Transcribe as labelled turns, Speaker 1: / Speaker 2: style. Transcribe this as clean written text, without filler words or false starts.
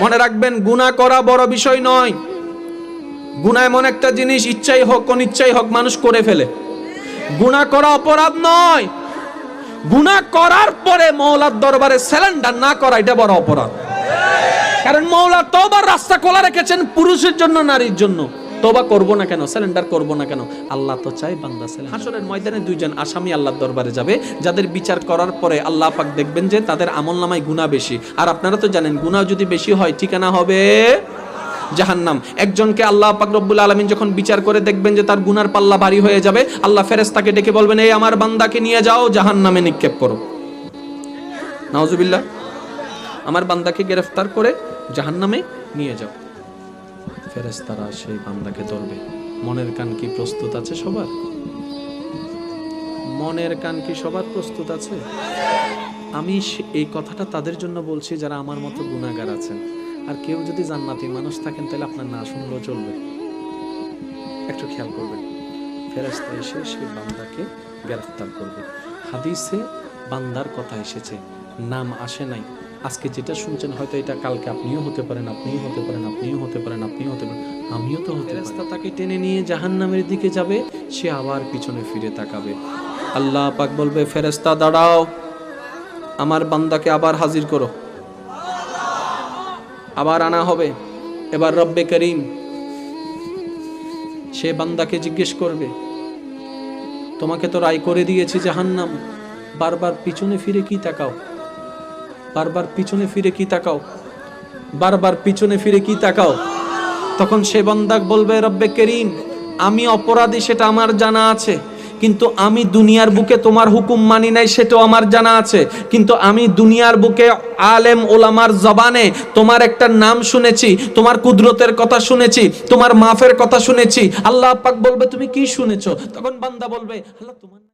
Speaker 1: মনে রাখবেন, গুনাহ করা বড় বিষয় নয়। গুনাহ এমন একটা জিনিস, ইচ্ছাই হোক অনিচ্ছাই হোক মানুষ করে ফেলে। গুনাহ করা অপরাধ নয়, গুনাহ করার পরে মওলার দরবারে সারেন্ডার না করা, এটা বড় অপরাধ। কারণ মওলা তওবার রাস্তা খোলা রেখেছেন পুরুষের জন্য, নারীর জন্য। তওবা করব না কেন, সারেন্ডার করব না কেন? আল্লাহ তো চাই বান্দা সারেন্ডার। হাশরের ময়দানে দুইজন আসামি আল্লাহর দরবারে যাবে, যাদের বিচার করার পরে আল্লাহ পাক দেখবেন যে তাদের আমলনামায় গুনাহ বেশি। আর আপনারা তো জানেন, গুনাহ যদি বেশি হয় ঠিকানা হবে জাহান্নাম। একজনকে আল্লাহ পাক রব্বুল আলামিন যখন বিচার করে দেখবেন যে তার গুনার পাল্লা ভারী হয়ে যাবে, আল্লাহ ফেরেশতাকে ডেকে বলবেন, এই আমার বান্দাকে নিয়ে যাও, জাহান্নামে নিক্ষেপ করো। নাউজুবিল্লাহ। আমার বান্দাকে গ্রেফতার করে জাহান্নামে নিয়ে যাও। ফেরেশতারা সেই বান্দাকে ধরবে। মনের কান কি প্রস্তুত আছে সবার? মনের কান কি সবার প্রস্তুত আছে? আমি এই কথাটা তাদের জন্য বলছি যারা আমার মতো গুনাহগার আছেন। আর কেউ যদি জান্নাতি মানুষ থাকেন তাহলে আপনার না শুনলেও চলবে। একটু খেয়াল করবেন, ফেরেশতা এসে সেই বান্দাকে গ্রেফতার করবে। হাদিসে বান্দার কথা এসেছে, নাম আসে নাই। আজকে যেটা শুনছেন হয়তো এটা কালকে আপনিও হতে পারেন, আপনিও হতে পারেন, আপনিও হতে পারেন, আপনিও হতে পারেন, আমিও তো হতে পারি। ফেরেশতা তাকে টেনে নিয়ে জাহান্নামের দিকে যাবে, সে আবার পিছনে ফিরে তাকাবে। আল্লাহ পাক বলবে, ফেরেশতা দাঁড়াও, আমার বান্দাকে আবার হাজির করো। আবার আনা হবে। এবার রব্বে করিম সে বান্দাকে জিজ্ঞেস করবে, তোমাকে তো রায় করে দিয়েছি জাহান্নাম, বারবার পিছনে ফিরে কি তাকাও? বারবার পিছনে ফিরে কি তাকাও? বারবার পিছনে ফিরে কি তাকাও? তখন সে বান্দা বলবে, রব্বে করিম, আমি অপরাধী সেটা আমার জানা আছে, কিন্তু আমি দুনিয়ার বুকে তোমার হুকুম মানি নাই সেটাও আমার জানা আছে। কিন্তু আমি দুনিয়ার বুকে আলেম ওলামার জবানে তোমার একটা নাম শুনেছি, তোমার কুদরতের কথা শুনেছি, তোমার মাফের কথা শুনেছি। আল্লাহ পাক বলবে, তুমি কি শুনেছো? তখন বান্দা বলবে, আল্লাহ তোমার